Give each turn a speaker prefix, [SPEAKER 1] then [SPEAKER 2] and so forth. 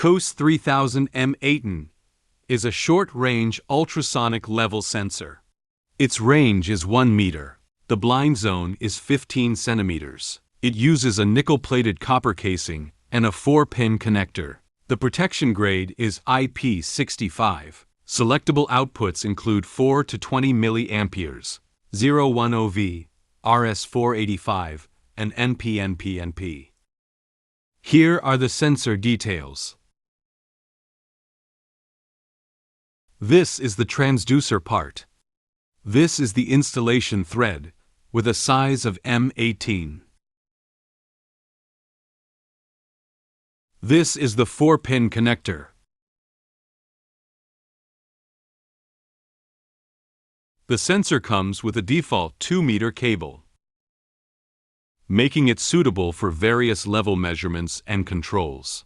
[SPEAKER 1] KUS3000-M18 is a short-range ultrasonic level sensor. Its range is 1 meter. The blind zone is 15 centimeters. It uses a nickel-plated copper casing and a 4-pin connector. The protection grade is IP65. Selectable outputs include 4 to 20 milliamperes, 010V, RS485, and NPNPNP. Here are the sensor details. This is the transducer part. This is the installation thread, with a size of M18. This is the 4-pin connector. The sensor comes with a default 2-meter cable, making it suitable for various level measurements and controls.